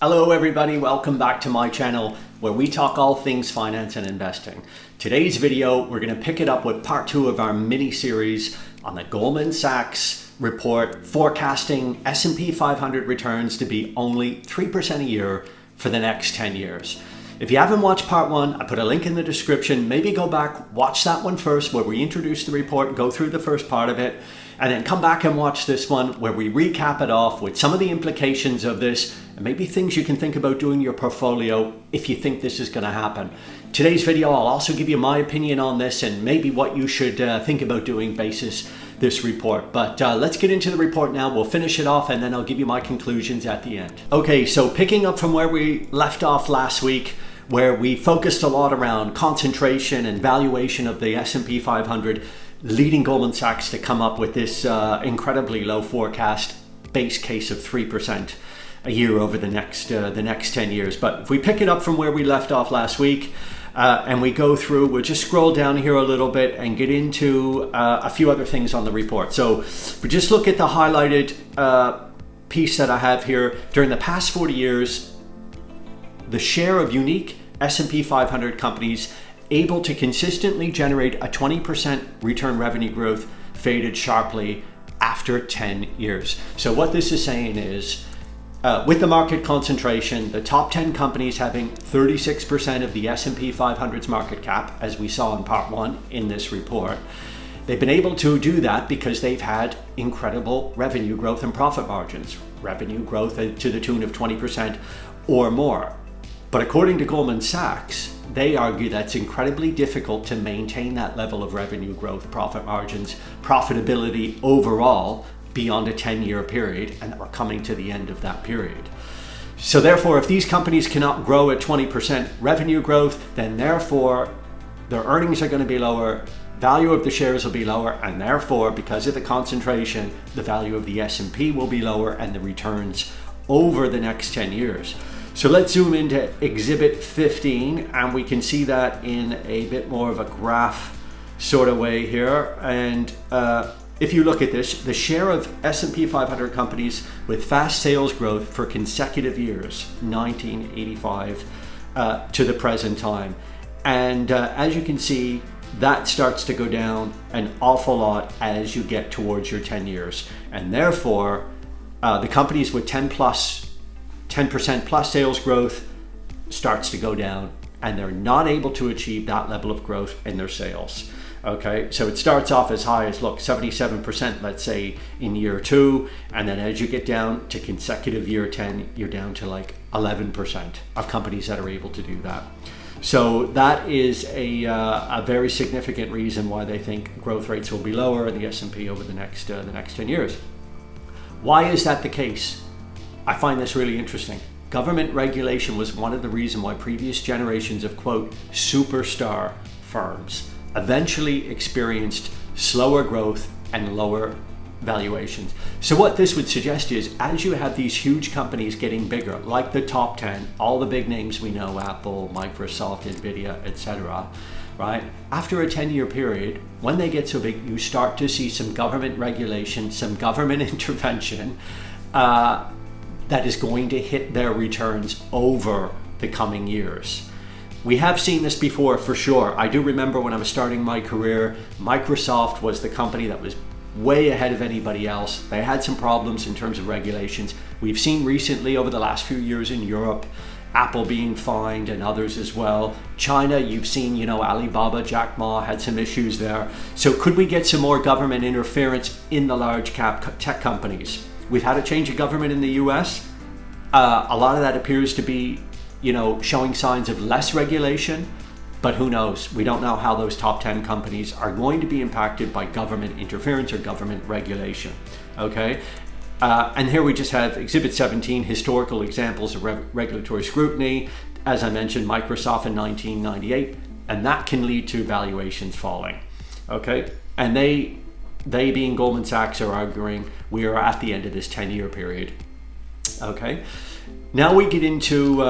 Hello everybody, welcome back to my channel where we talk all things finance and investing. Today's video, we're going to pick it up with part 2 of our mini series on the Goldman Sachs report forecasting S&P 500 returns to be only 3% a year for the next 10 years. If you haven't watched part 1, I put a link in the description. Maybe go back, watch that one first where we introduce the report, go through the first part of it, and then come back and watch this one where we recap it off with some of the implications of this and maybe things you can think about doing in your portfolio if you think this is going to happen. Today's video, I'll also give you my opinion on this and maybe what you should think about doing basis this report. But let's get into the report now. We'll finish it off and then I'll give you my conclusions at the end. Okay, so picking up from where we left off last week, where we focused a lot around concentration and valuation of the S&P 500, leading Goldman Sachs to come up with this incredibly low forecast base case of 3% a year over the next 10 years. But if we pick it up from where we left off last week and we go through, we'll just scroll down here a little bit and get into a few other things on the report. So if we just look at the highlighted piece that I have here, during the past 40 years, the share of unique S&P 500 companies able to consistently generate a 20% return revenue growth faded sharply after 10 years. So what this is saying is, with the market concentration, the top 10 companies having 36% of the S&P 500's market cap, as we saw in part 1 in this report, they've been able to do that because they've had incredible revenue growth and profit margins, revenue growth to the tune of 20% or more. But according to Goldman Sachs, they argue that's incredibly difficult to maintain that level of revenue growth, profit margins, profitability overall beyond a 10-year period, and that we're coming to the end of that period. So therefore, if these companies cannot grow at 20% revenue growth, then therefore their earnings are going to be lower, value of the shares will be lower, and therefore, because of the concentration, the value of the S&P will be lower and the returns over the next 10 years. So let's zoom into Exhibit 15 and we can see that in a bit more of a graph sort of way here. And if you look at this, the share of S&P 500 companies with fast sales growth for consecutive years, 1985 to the present time. And as you can see, that starts to go down an awful lot as you get towards your 10 years. And therefore, the companies with 10% plus sales growth starts to go down and they're not able to achieve that level of growth in their sales. Okay, so it starts off as high as, look, 77%, let's say in year 2, and then as you get down to consecutive year 10, you're down to like 11% of companies that are able to do that. So that is a very significant reason why they think growth rates will be lower in the S&P over the next 10 years. Why is that the case? I find this really interesting. Government regulation was one of the reasons why previous generations of, quote, superstar firms eventually experienced slower growth and lower valuations. So what this would suggest is, as you have these huge companies getting bigger, like the top 10, all the big names we know, Apple, Microsoft, Nvidia, etc., right? After a 10-year period, when they get so big, you start to see some government regulation, some government intervention, that is going to hit their returns over the coming years. We have seen this before for sure. I do remember when I was starting my career, Microsoft was the company that was way ahead of anybody else. They had some problems in terms of regulations. We've seen recently over the last few years in Europe, Apple being fined and others as well. China, you've seen, Alibaba, Jack Ma had some issues there. So could we get some more government interference in the large cap tech companies? We've had a change of government in the US. A lot of that appears to be, showing signs of less regulation, but who knows? We don't know how those top 10 companies are going to be impacted by government interference or government regulation, okay? And here we just have Exhibit 17, historical examples of regulatory scrutiny. As I mentioned, Microsoft in 1998, and that can lead to valuations falling, okay? And they being Goldman Sachs are arguing we are at the end of this 10-year period, okay? Now we get into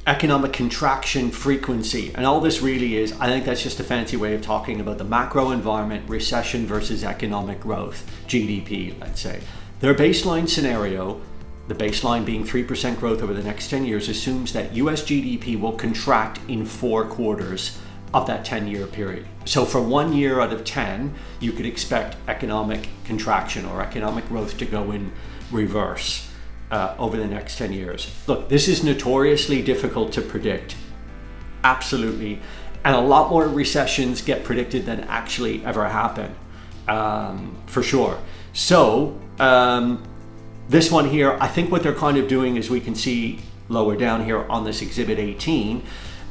economic contraction frequency, and all this really is, I think that's just a fancy way of talking about the macro environment, recession versus economic growth, GDP, let's say. Their baseline scenario the baseline being 3% growth over the next 10 years, assumes that US GDP will contract in 4 quarters of that 10-year period. So for 1 year out of 10, you could expect economic contraction or economic growth to go in reverse over the next 10 years. Look, this is notoriously difficult to predict. Absolutely. And a lot more recessions get predicted than actually ever happen, for sure. So this one here, I think what they're kind of doing, as we can see lower down here on this Exhibit 18,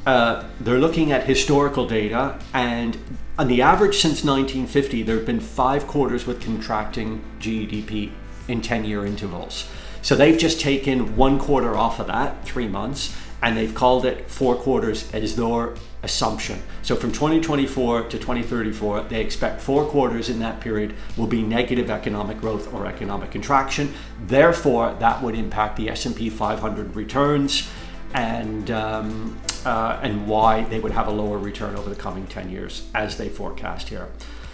they're looking at historical data, and on the average since 1950, there have been 5 quarters with contracting GDP in 10-year intervals. So they've just taken 1 quarter off of that, 3 months, and they've called it 4 quarters as their assumption. So from 2024 to 2034, they expect 4 quarters in that period will be negative economic growth or economic contraction. Therefore, that would impact the S&P 500 returns, and why they would have a lower return over the coming 10 years as they forecast here.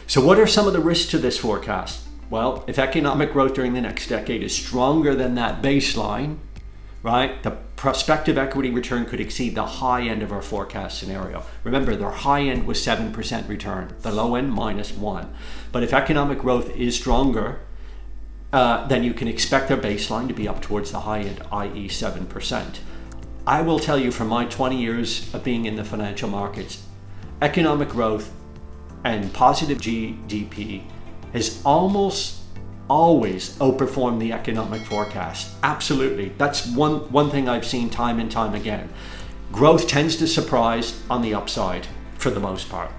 So what are some of the risks to this forecast? Well, if economic growth during the next decade is stronger than that baseline, right, the prospective equity return could exceed the high end of our forecast scenario. Remember, their high end was 7% return, the low end -1. But if economic growth is stronger, then you can expect their baseline to be up towards the high end, i.e. 7%. I will tell you, from my 20 years of being in the financial markets, economic growth and positive GDP has almost always outperformed the economic forecast. Absolutely. That's one thing I've seen time and time again. Growth tends to surprise on the upside for the most part.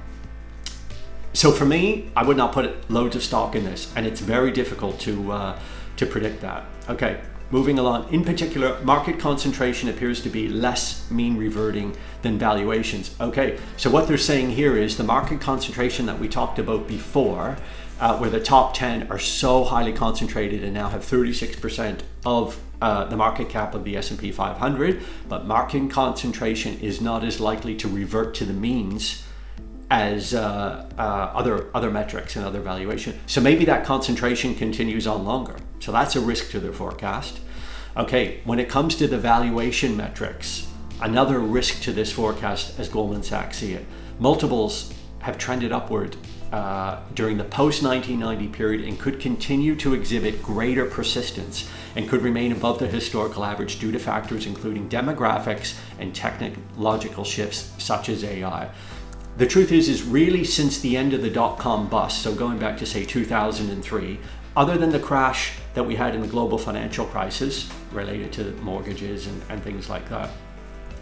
So for me, I would not put loads of stock in this, and it's very difficult to predict that. Okay. Moving along, in particular, market concentration appears to be less mean reverting than valuations. Okay, so what they're saying here is the market concentration that we talked about before, where the top 10 are so highly concentrated and now have 36% of the market cap of the S&P 500, but market concentration is not as likely to revert to the means as other metrics and other valuation. So maybe that concentration continues on longer. So that's a risk to their forecast. Okay, when it comes to the valuation metrics, another risk to this forecast as Goldman Sachs see it. Multiples have trended upward during the post-1990 period and could continue to exhibit greater persistence and could remain above the historical average due to factors including demographics and technological shifts such as AI. The truth is really since the end of the dot-com bust, so going back to say 2003, other than the crash that we had in the global financial crisis related to mortgages and things like that,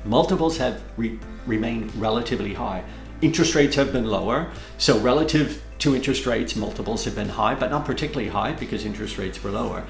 multiples have remained relatively high. Interest rates have been lower, so relative to interest rates, multiples have been high, but not particularly high because interest rates were lower.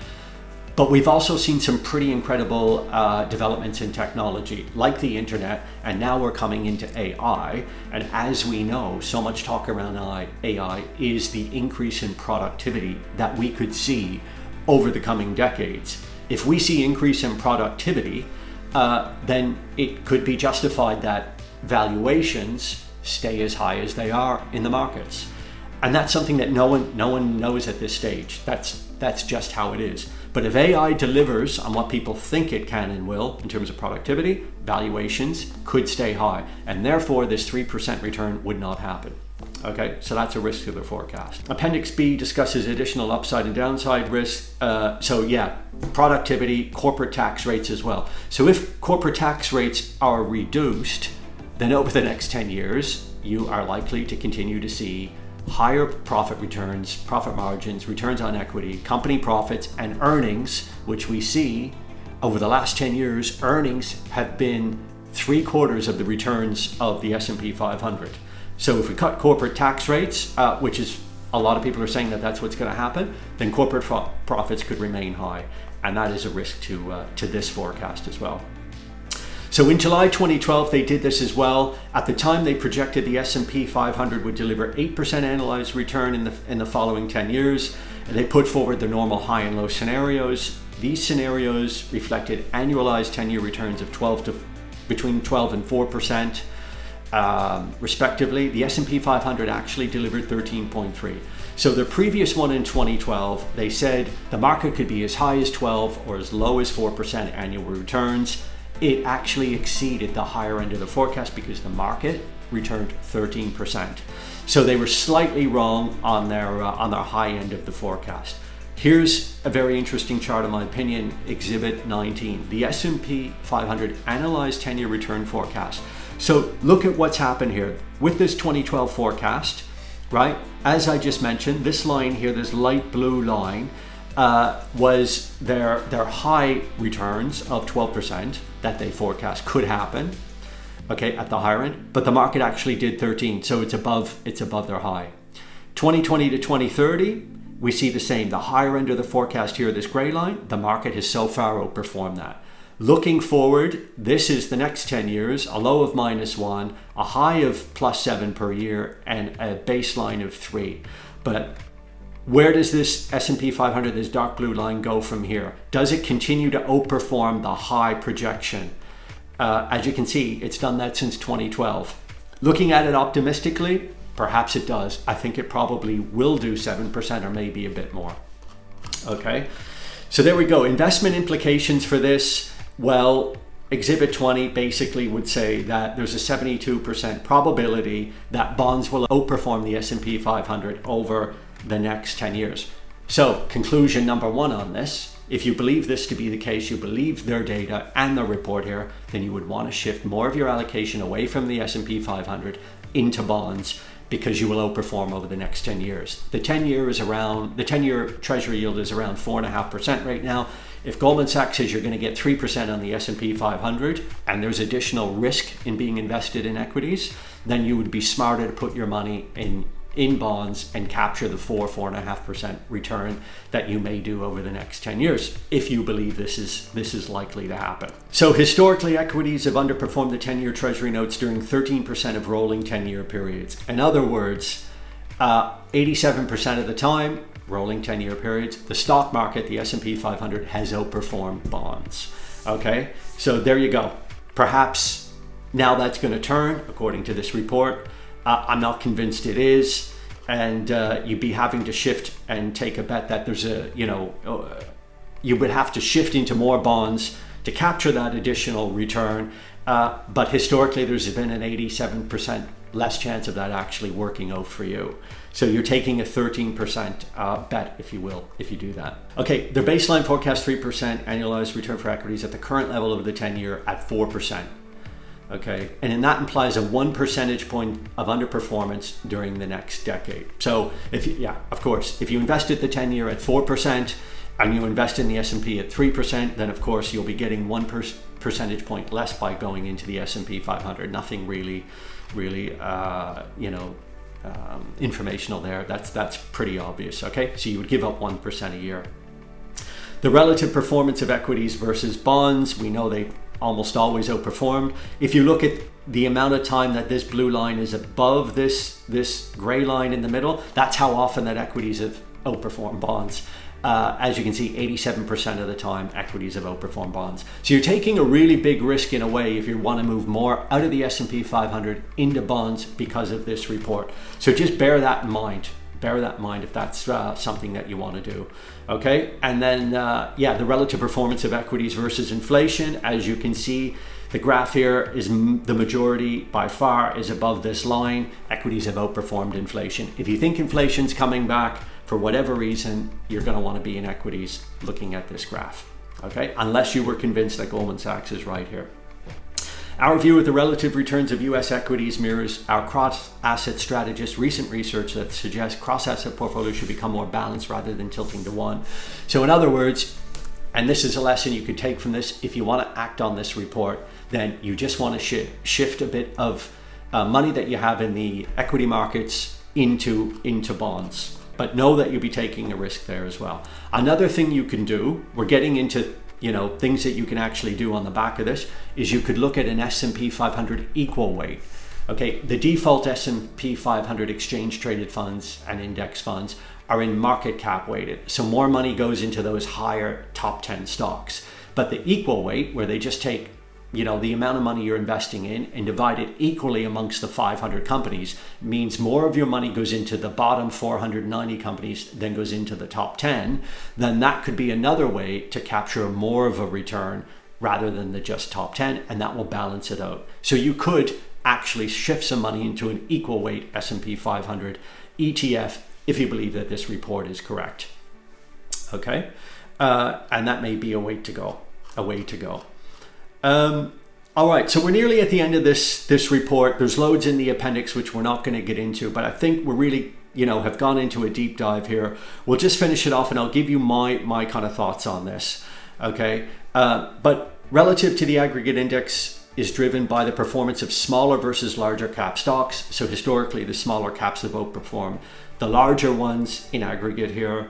But we've also seen some pretty incredible developments in technology, like the internet, and now we're coming into AI. And as we know, so much talk around AI is the increase in productivity that we could see over the coming decades. If we see increase in productivity, then it could be justified that valuations stay as high as they are in the markets. And that's something that no one knows at this stage. That's just how it is. But if AI delivers on what people think it can and will in terms of productivity, valuations could stay high. And therefore, this 3% return would not happen. Okay, so that's a risk to the forecast. Appendix B discusses additional upside and downside risks. So yeah, productivity, corporate tax rates as well. So if corporate tax rates are reduced, then over the next 10 years, you are likely to continue to see higher profit returns, profit margins, returns on equity, company profits, and earnings, which we see over the last 10 years, earnings have been 3/4 of the returns of the S&P 500. So if we cut corporate tax rates, which is a lot of people are saying that that's what's going to happen, then corporate profits could remain high. And that is a risk to this forecast as well. So in July 2012, they did this as well. At the time, they projected the S&P 500 would deliver 8% annualized return in the following 10 years. And they put forward the normal high and low scenarios. These scenarios reflected annualized 10-year returns of between 12 and 4%. respectively. The S&P 500 actually delivered 13.3. So the previous one in 2012, they said the market could be as high as 12 or as low as 4% annual returns. It actually exceeded the higher end of the forecast because the market returned 13%. So they were slightly wrong on their high end of the forecast. Here's a very interesting chart in my opinion, Exhibit 19. The S&P 500 analyzed 10-year return forecast. So look at what's happened here. With this 2012 forecast, right, as I just mentioned, this line here, this light blue line, was their high returns of 12% that they forecast could happen, okay, at the higher end, but the market actually did 13, so it's above their high. 2020 to 2030, we see the same. The higher end of the forecast here, this gray line, the market has so far outperformed that. Looking forward, this is the next 10 years, a low of -1, a high of +7 per year, and a baseline of 3. But where does this S&P 500, this dark blue line, go from here? Does it continue to outperform the high projection? As you can see, it's done that since 2012. Looking at it optimistically, perhaps it does. I think it probably will do 7% or maybe a bit more. Okay, so there we go. Investment implications for this. Well, Exhibit 20 basically would say that there's a 72% probability that bonds will outperform the S&P 500 over the next 10 years. So conclusion number one on this, if you believe this to be the case, you believe their data and their report here, then you would want to shift more of your allocation away from the S&P 500 into bonds, because you will outperform over the next 10 years. The 10-year treasury yield is around 4.5% right now. If Goldman Sachs says you're going to get 3% on the S&P 500 and there's additional risk in being invested in equities, then you would be smarter to put your money in bonds and capture the 4.5% return that you may do over the next 10 years, if you believe this is likely to happen. So historically, equities have underperformed the 10-year treasury notes during 13% of rolling 10-year periods. In other words, 87% of the time, rolling 10-year periods, the stock market, the S&P 500, has outperformed bonds. Okay, so there you go. Perhaps now that's going to turn, according to this report. I'm not convinced it is, and you'd be having to shift and take a bet that there's you would have to shift into more bonds to capture that additional return. But historically, there's been an 87% less chance of that actually working out for you. So you're taking a 13% bet, if you will, if you do that. Okay, their baseline forecast 3% annualized return for equities at the current level of the 10-year at 4%. Okay, and that implies a 1 percentage point of underperformance during the next decade. So if you invested the 10-year at 4% and you invest in the S&P at 3%, then of course you'll be getting 1 percentage point less by going into the S&P 500. Nothing really informational there. That's pretty obvious. Okay, so you would give up 1% a year. The relative performance of equities versus bonds, we know they almost always outperformed. If you look at the amount of time that this blue line is above this gray line in the middle, that's how often that equities have outperformed bonds. As you can see, 87% of the time equities have outperformed bonds. So you're taking a really big risk in a way if you want to move more out of the S&P 500 into bonds because of this report. So just bear that in mind. Bear that in mind if that's something that you want to do. Okay, and then the relative performance of equities versus inflation. As you can see, the graph here is the majority by far is above this line. Equities have outperformed inflation. If you think inflation's coming back for whatever reason, you're going to want to be in equities looking at this graph. Okay, unless you were convinced that Goldman Sachs is right here. Our view of the relative returns of US equities mirrors our cross-asset strategist recent research that suggests cross-asset portfolios should become more balanced rather than tilting to one. So in other words, and this is a lesson you could take from this, if you want to act on this report, then you just want to shift a bit of money that you have in the equity markets into bonds. But know that you'll be taking a risk there as well. Another thing you can do, we're getting into things that you can actually do on the back of this, is you could look at an S&P 500 equal weight. Okay, the default S&P 500 exchange traded funds and index funds are in market cap weighted. So more money goes into those higher top 10 stocks. But the equal weight, where they just take the amount of money you're investing in and divide it equally amongst the 500 companies means more of your money goes into the bottom 490 companies than goes into the top 10, then that could be another way to capture more of a return rather than the just top 10, and that will balance it out. So you could actually shift some money into an equal weight S&P 500 ETF if you believe that this report is correct. Okay, and that may be a way to go. All right, so we're nearly at the end of this report. There's loads in the appendix which we're not going to get into, but I think we're really have gone into a deep dive here. We'll just finish it off, and I'll give you my kind of thoughts on this. Okay, but relative to the aggregate index is driven by the performance of smaller versus larger cap stocks. So historically, the smaller caps have outperformed the larger ones in aggregate here.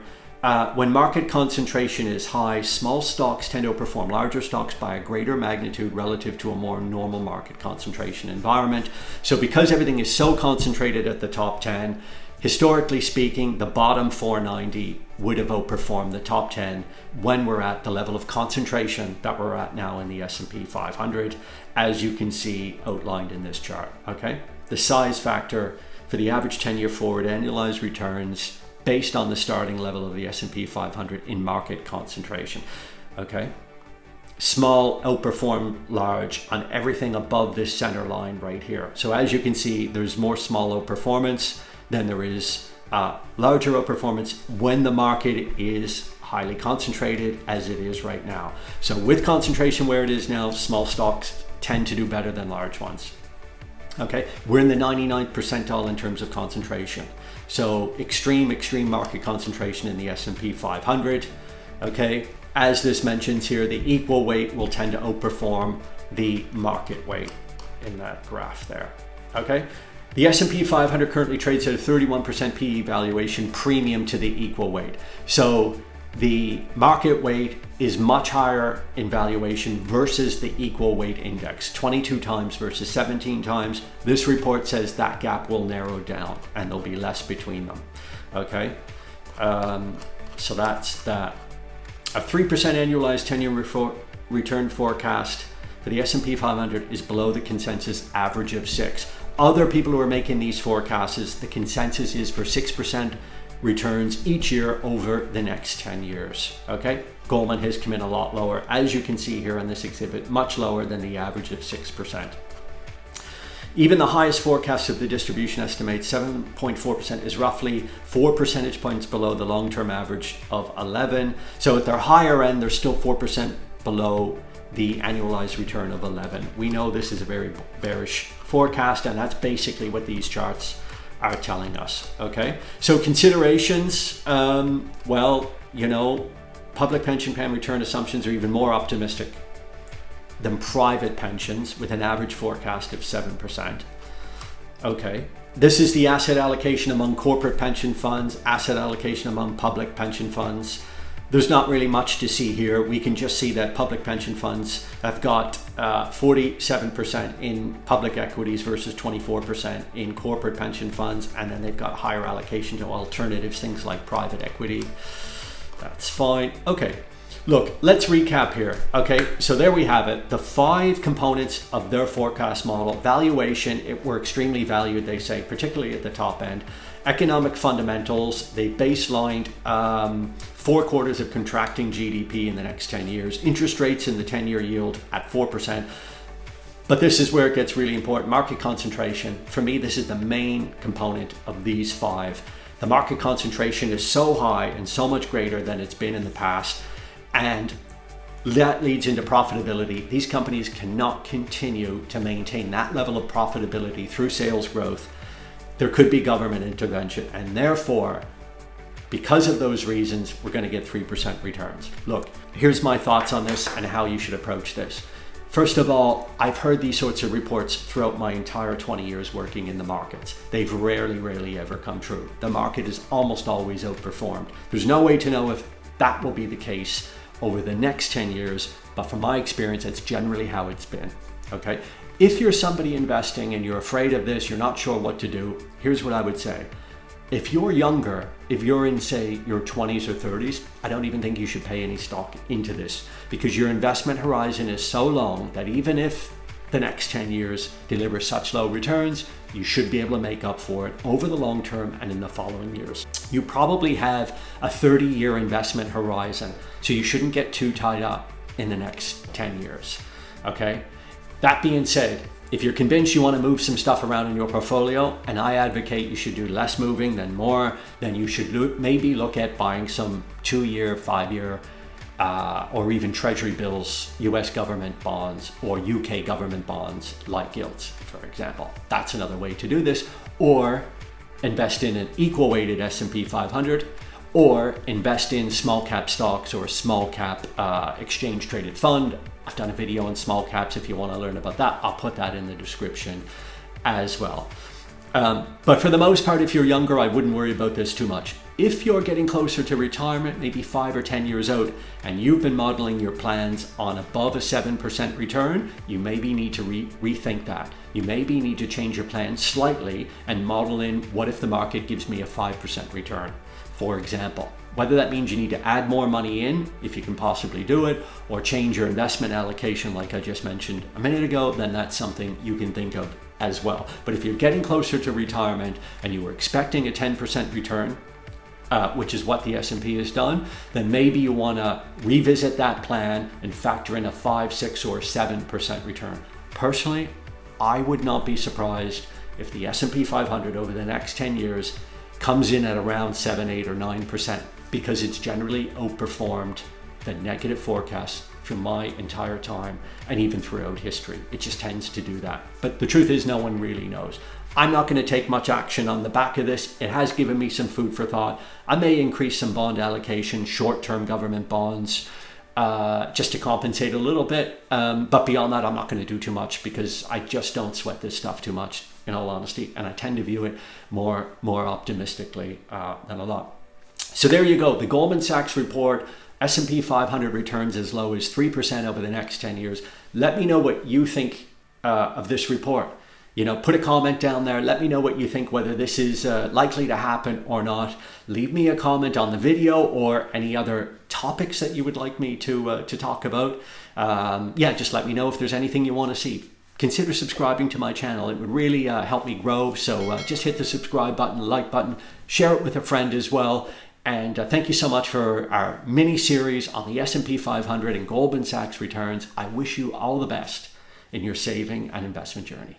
When market concentration is high, small stocks tend to outperform larger stocks by a greater magnitude relative to a more normal market concentration environment. So because everything is so concentrated at the top 10, historically speaking, the bottom 490 would have outperformed the top 10 when we're at the level of concentration that we're at now in the S&P 500, as you can see outlined in this chart. Okay, the size factor for the average 10-year forward annualized returns based on the starting level of the S&P 500 in market concentration. Okay, small outperform large on everything above this center line right here. So as you can see, there's more small outperformance than there is larger outperformance when the market is highly concentrated, as it is right now. So with concentration where it is now, small stocks tend to do better than large ones. Okay, we're in the 99th percentile in terms of concentration. So extreme market concentration in the S&P 500. Okay, as this mentions here, the equal weight will tend to outperform the market weight in that graph there. Okay, the S&P 500 currently trades at a 31% PE valuation premium to the equal weight. So the market weight is much higher in valuation versus the equal weight index, 22 times versus 17 times. This report says that gap will narrow down and there'll be less between them. Okay, so that's that. A 3% annualized 10-year return forecast for the S&P 500 is below the consensus average of 6. Other people who are making these forecasts, the consensus is for 6% returns each year over the next 10 years. Okay, Goldman has come in a lot lower, as you can see here on this exhibit, much lower than the average of 6%. Even the highest forecast of the distribution estimates, 7.4%, is roughly 4 percentage points below the long-term average of 11. So at their higher end, they're still 4% below the annualized return of 11. We know this is a very bearish forecast, and that's basically what these charts are telling us. Okay, so considerations, well, public pension plan return assumptions are even more optimistic than private pensions, with an average forecast of 7%. Okay, this is the asset allocation among corporate pension funds, asset allocation among public pension funds. There's not really much to see here. We can just see that public pension funds have got 47% in public equities versus 24% in corporate pension funds, and then they've got higher allocation to alternatives, things like private equity. That's fine. Okay, look, let's recap here. Okay, so there we have it. The 5 components of their forecast model. Valuation, we're extremely valued, they say, particularly at the top end. Economic fundamentals, they baselined 4 quarters of contracting GDP in the next 10 years. Interest rates in the 10-year yield at 4%. But this is where it gets really important. Market concentration. For me, this is the main component of these 5. The market concentration is so high and so much greater than it's been in the past. And that leads into profitability. These companies cannot continue to maintain that level of profitability through sales growth. There could be government intervention, and therefore, because of those reasons, we're going to get 3% returns. Look, here's my thoughts on this and how you should approach this. First of all, I've heard these sorts of reports throughout my entire 20 years working in the markets. They've rarely ever come true. The market is almost always outperformed. There's no way to know if that will be the case over the next 10 years, but from my experience, it's generally how it's been. Okay, if you're somebody investing and you're afraid of this, you're not sure what to do, here's what I would say. If you're younger, if you're in, say, your 20s or 30s, I don't even think you should pay any stock into this, because your investment horizon is so long that even if the next 10 years deliver such low returns, you should be able to make up for it over the long term and in the following years. You probably have a 30-year investment horizon, so you shouldn't get too tied up in the next 10 years, okay? That being said, if you're convinced you want to move some stuff around in your portfolio, and I advocate you should do less moving than more, then you should maybe look at buying some 2-year, 5-year, or even treasury bills, US government bonds or UK government bonds like gilts, for example. That's another way to do this. Or invest in an equal weighted S&P 500, or invest in small cap stocks or a small cap exchange traded fund. I've done a video on small caps. If you want to learn about that, I'll put that in the description as well. But for the most part, if you're younger, I wouldn't worry about this too much. If you're getting closer to retirement, maybe 5 or 10 years out, and you've been modeling your plans on above a 7% return, you maybe need to rethink that. You maybe need to change your plan slightly and model in, what if the market gives me a 5% return, for example. Whether that means you need to add more money in, if you can possibly do it, or change your investment allocation like I just mentioned a minute ago, then that's something you can think of as well. But if you're getting closer to retirement and you were expecting a 10% return, which is what the S&P has done, then maybe you want to revisit that plan and factor in a 5, 6, or 7% return. Personally, I would not be surprised if the S&P 500 over the next 10 years comes in at around 7, 8, or 9%, because it's generally outperformed the negative forecast through my entire time and even throughout history. It just tends to do that. But the truth is, no one really knows. I'm not going to take much action on the back of this. It has given me some food for thought. I may increase some bond allocation, short-term government bonds, just to compensate a little bit. But beyond that, I'm not going to do too much, because I just don't sweat this stuff too much, in all honesty. And I tend to view it more optimistically than a lot. So there you go. The Goldman Sachs report, S&P 500 returns as low as 3% over the next 10 years. Let me know what you think of this report. You know, put a comment down there. Let me know what you think, whether this is likely to happen or not. Leave me a comment on the video or any other topics that you would like me to talk about. Yeah, just let me know if there's anything you want to see. Consider subscribing to my channel. It would really help me grow. So just hit the subscribe button, like button, share it with a friend as well. And thank you so much for our mini series on the S&P 500 and Goldman Sachs returns. I wish you all the best in your saving and investment journey.